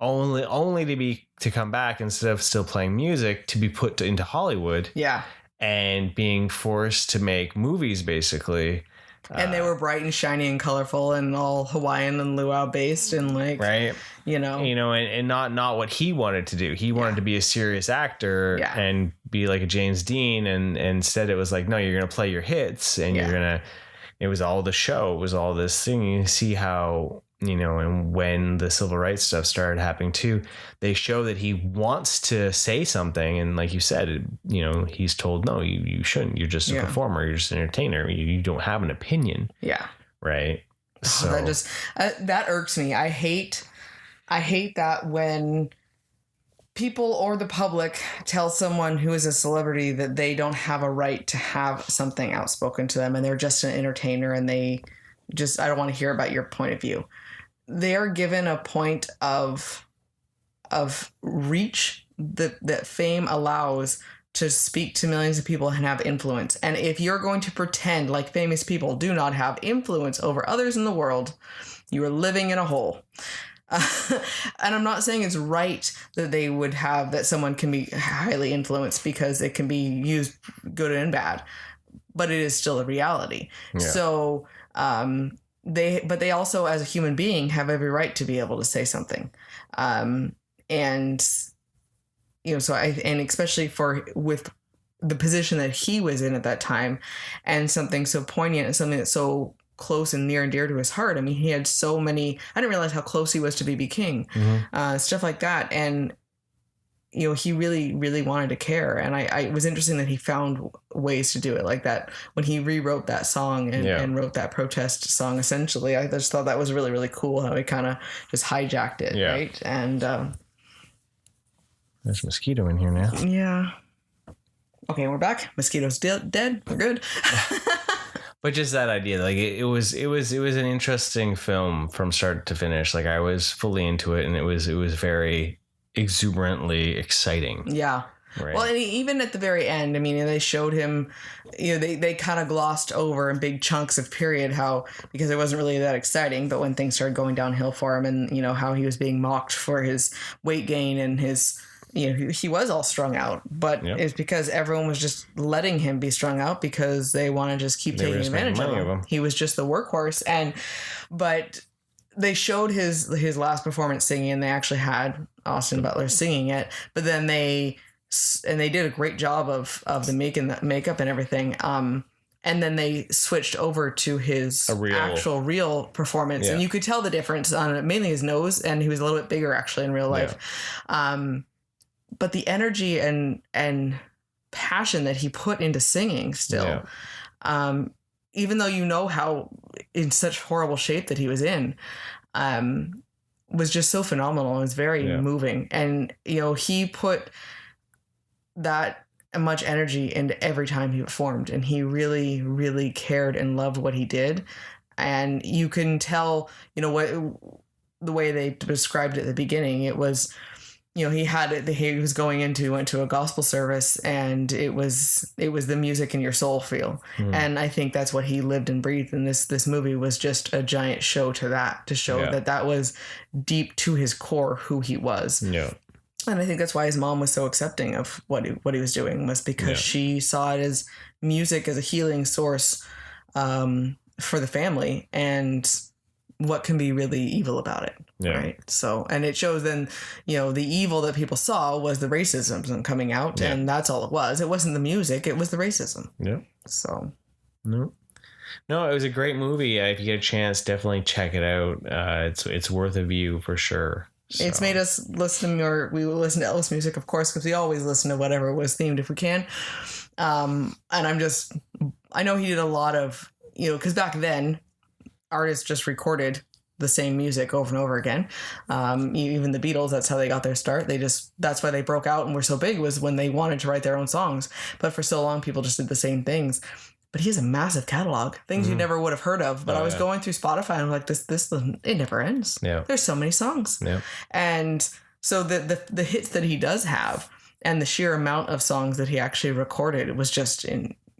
Only to come back, instead of still playing music, to be put into Hollywood. Yeah. And being forced to make movies, basically. And they were bright and shiny and colorful and all Hawaiian and luau based, and like, right. You know, and not what he wanted to do. He wanted to be a serious actor and be like a James Dean. And instead it was like, no, you're going to play your hits, and it was all the show. It was all this thing. You see how, you know, and when the civil rights stuff started happening too, they show that he wants to say something. And like you said, you know, he's told, no, you shouldn't. You're just a performer. You're just an entertainer. You don't have an opinion. Yeah. Right. So that just, that irks me. I hate that when people or the public tell someone who is a celebrity that they don't have a right to have something outspoken to them, and they're just an entertainer, and I don't want to hear about your point of view. They are given a point of reach that fame allows to speak to millions of people and have influence. And if you're going to pretend like famous people do not have influence over others in the world, you are living in a hole. And I'm not saying it's right that they would have, that someone can be highly influenced, because it can be used good and bad, but it is still a reality. Yeah. So, they also, as a human being, have every right to be able to say something. And, you know, and especially with the position that he was in at that time, and something so poignant and something that's so close and near and dear to his heart. I mean, he had so many, I didn't realize how close he was to B.B. King, stuff like that. And, you know, he really, really wanted to care. And it was interesting that he found ways to do it like that. When he rewrote that song and wrote that protest song, essentially, I just thought that was really, really cool how he kind of just hijacked it. Yeah. Right. And there's a mosquito in here now. Yeah. Okay, we're back. Mosquito's dead. We're good. But just that idea, like it was an interesting film from start to finish. Like I was fully into it, and it was very exuberantly exciting. Yeah. Right. Well, and even at the very end, I mean, they showed him, you know, they kind of glossed over in big chunks of period because it wasn't really that exciting, but when things started going downhill for him, and, you know, how he was being mocked for his weight gain and his, you know, he was all strung out, but it's because everyone was just letting him be strung out because they want to just keep taking advantage of him. He was just the workhorse. But they showed his last performance singing, and they actually had Austin Butler singing it, but then they did a great job of the makeup and everything. And then they switched over to his actual real performance, and you could tell the difference on mainly his nose, and he was a little bit bigger actually in real life. Yeah. But the energy and passion that he put into singing still, even though you know how in such horrible shape that he was in, was just so phenomenal. It was very moving. And, you know, he put that much energy into every time he performed, and he really, really cared and loved what he did. And you can tell, you know, what the way they described it at the beginning, it was, you know, he went to a gospel service, and it was the music in your soul feel. And I think that's what he lived and breathed. And this movie was just a giant show to show that was deep to his core, who he was. Yeah. And I think that's why his mom was so accepting of what he was doing, was because she saw it as music as a healing source for the family, and what can be really evil about it. Yeah. Right. So, and it shows then, you know, the evil that people saw was the racism coming out, and that's all it was. It wasn't the music, it was the racism. Yeah. So. No, it was a great movie. If you get a chance, definitely check it out. It's worth a view for sure. So. It's made us listen, or we will listen to Elvis music, of course, because we always listen to whatever was themed if we can. And I know he did a lot of, you know, because back then artists just recorded the same music over and over again. Even the Beatles, that's how they got their start. That's why they broke out and were so big, was when they wanted to write their own songs. But for so long, people just did the same things. But he has a massive catalog, things you never would have heard of. But I was going through Spotify, and I'm like, this it never ends. Yeah. There's so many songs. Yeah. And so the hits that he does have, and the sheer amount of songs that he actually recorded, it was just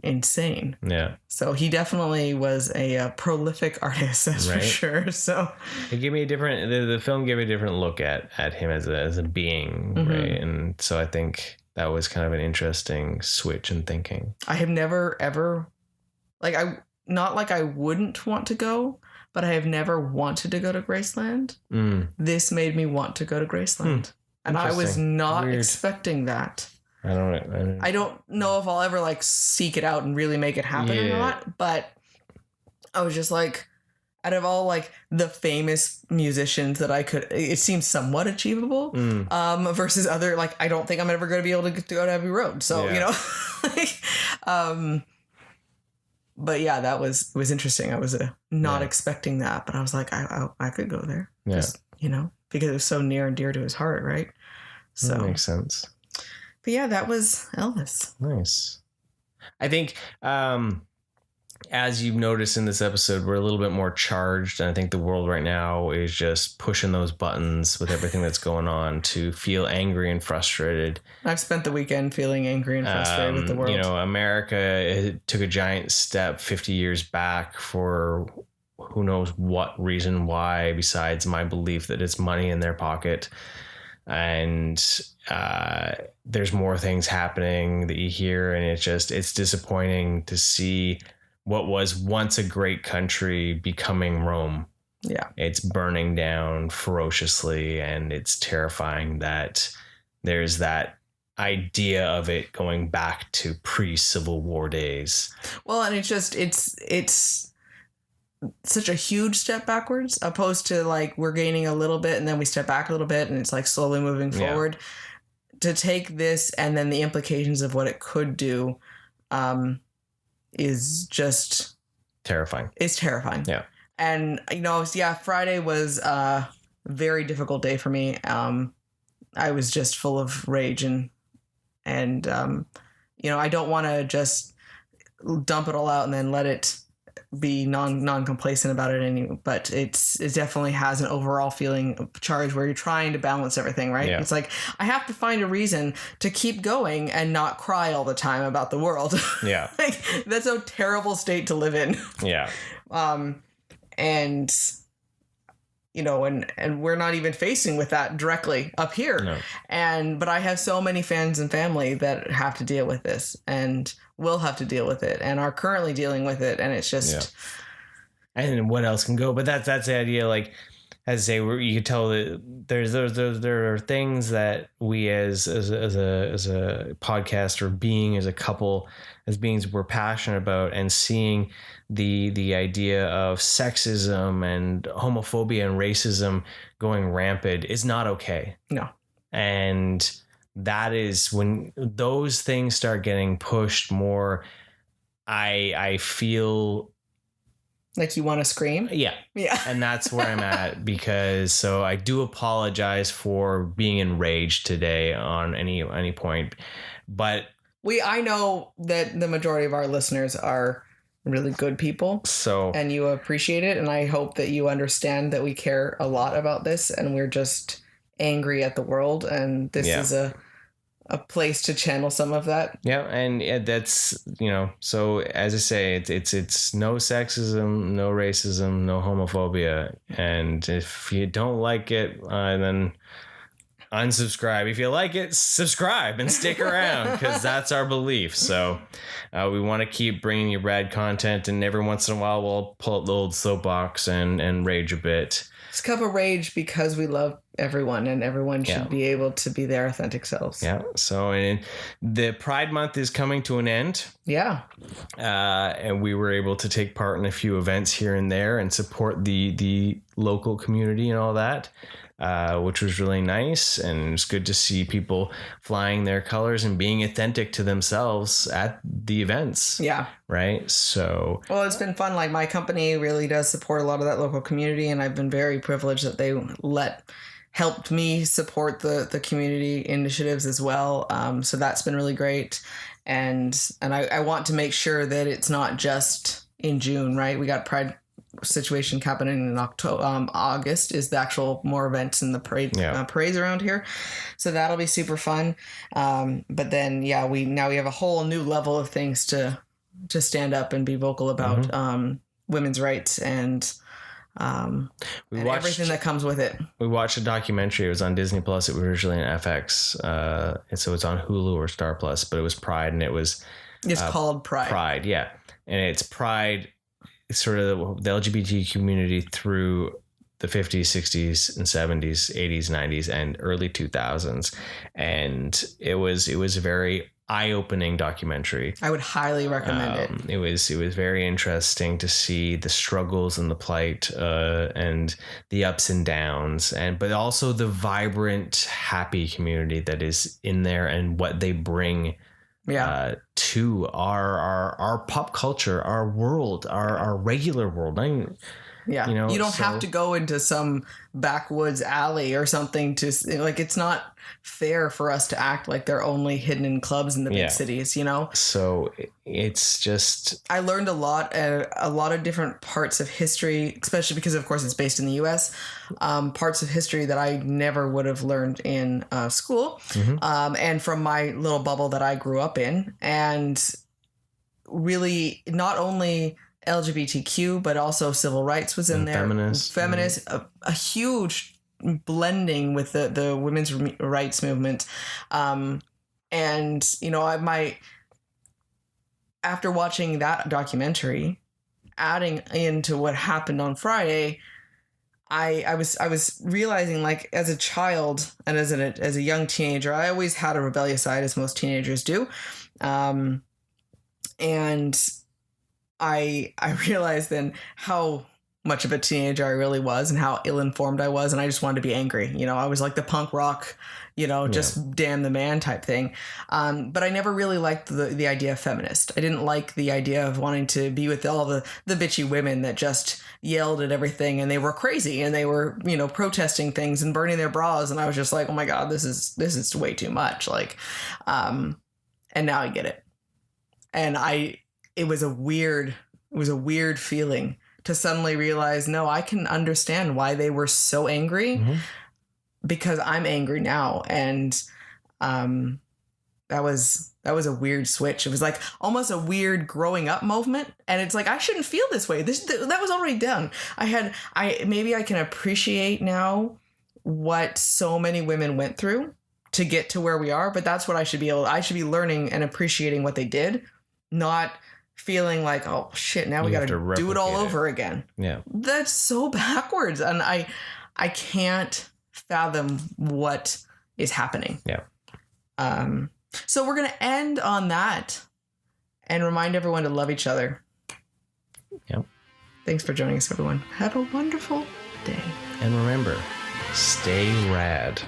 insane. Yeah. So he definitely was a prolific artist, that's for sure. So it gave me the film gave me a different look at him as a being, right? And so I think that was kind of an interesting switch in thinking. I have never ever, not like I wouldn't want to go, but I have never wanted to go to Graceland. This made me want to go to Graceland. And I was not expecting that. I don't know if I'll ever seek it out and really make it happen or not, but I was just like, out of all the famous musicians that it seems somewhat achievable, versus other, I don't think I'm ever going to be able to go to Abbey Road. So, you know, but yeah, it was interesting. I was not expecting that, but I was like, I could go there. Yeah. Just, you know, because it was so near and dear to his heart. Right. So that makes sense. But yeah, that was Elvis. Nice. I think, as you've noticed in this episode, we're a little bit more charged. And I think the world right now is just pushing those buttons with everything that's going on to feel angry and frustrated. I've spent the weekend feeling angry and frustrated with the world. You know, America took a giant step 50 years back for who knows what reason why, besides my belief that it's money in their pocket. And there's more things happening that you hear, and it's disappointing to see what was once a great country becoming Rome. Yeah. It's burning down ferociously, and it's terrifying that there's that idea of it going back to pre-Civil War days. Well, and it's such a huge step backwards, opposed to we're gaining a little bit and then we step back a little bit and it's slowly moving forward. To take this and then the implications of what it could do is just terrifying. It's terrifying. Yeah. And Friday was a very difficult day for me. I was just full of rage and I don't want to just dump it all out and then let it be non-complacent about it anymore, but it definitely has an overall feeling of charge where you're trying to balance everything, right? Yeah. It's I have to find a reason to keep going and not cry all the time about the world. Yeah. That's a terrible state to live in. Yeah. And we're not even facing with that directly up here. No. But I have so many fans and family that have to deal with this and will have to deal with it and are currently dealing with it. And it's just, and what else can go? But that's the idea. As I say, you can tell that there are things that we as a podcast or being as a couple, as beings, we're passionate about, and seeing the idea of sexism and homophobia and racism going rampant is not okay. No. And that is when those things start getting pushed more, I feel Like you want to scream? Yeah. Yeah. And that's where I'm at, because so I do apologize for being enraged today on any point. But I know that the majority of our listeners are really good people. So and you appreciate it, and I hope that you understand that we care a lot about this, and we're just angry at the world, and this is a place to channel some of that. Yeah, and that's, so as I say, it's no sexism, no racism, no homophobia, and if you don't like it, then unsubscribe. If you like it, subscribe and stick around, because that's our belief. So we want to keep bringing you rad content, and every once in a while we'll pull up the old soapbox and rage a bit. It's Cup of Rage because we love everyone, and everyone should be able to be their authentic selves. Yeah. So the Pride Month is coming to an end. Yeah. And we were able to take part in a few events here and there and support the local community and all that. Which was really nice, and it's good to see people flying their colors and being authentic to themselves at the events. Yeah. Right. So, well, it's been fun. Like, my company really does support a lot of that local community, and I've been very privileged that they helped me support the community initiatives as well. So that's been really great. And I want to make sure that it's not just in June, right? We got Pride situation happening in August is the actual more events in the parades around here, so that'll be super fun. But then we have a whole new level of things to stand up and be vocal about women's rights and everything that comes with it. We watched a documentary. It was on Disney Plus. It was originally on FX, and so it's on Hulu or Star Plus, but it was Pride, and it's called Pride. Yeah, and it's Pride, sort of the LGBT community through the 50s, 60s, and 70s, 80s, 90s, and early 2000s. And it was a very eye-opening documentary. I would highly recommend it. It was very interesting to see the struggles and the plight and the ups and downs, but also the vibrant, happy community that is in there and what they bring to our pop culture, our world, our regular world. You don't have to go into some backwoods alley or something to, like, it's not fair for us to act like they're only hidden in clubs in the big cities, So it's just, I learned a lot of different parts of history, especially because of course it's based in the US, parts of history that I never would have learned in school, and from my little bubble that I grew up in. And really not only LGBTQ, but also civil rights was in there. Feminist, a huge blending with the women's rights movement. After watching that documentary, adding into what happened on Friday, I was realizing, like, as a child and as a young teenager, I always had a rebellious side, as most teenagers do. And I realized then how much of a teenager I really was and how ill-informed I was, and I just wanted to be angry. I was like the punk rock, just damn the man type thing. But I never really liked the idea of feminist. I didn't like the idea of wanting to be with all the bitchy women that just yelled at everything, and they were crazy, and they were, protesting things and burning their bras, and I was just like, oh my God, this is way too much. Like, and now I get it. And it was a weird feeling to suddenly realize, no, I can understand why they were so angry, because I'm angry now. And that was a weird switch. It was like almost a weird growing up moment. And it's like, I shouldn't feel this way. That was already done. Maybe I can appreciate now what so many women went through to get to where we are, but that's what I should be learning and appreciating what they did, not feeling like, oh shit, now we got to do it all over again. Yeah. That's so backwards. And I can't fathom what is happening. Yeah. So we're going to end on that and remind everyone to love each other. Yep. Thanks for joining us, everyone. Have a wonderful day. And remember, stay rad.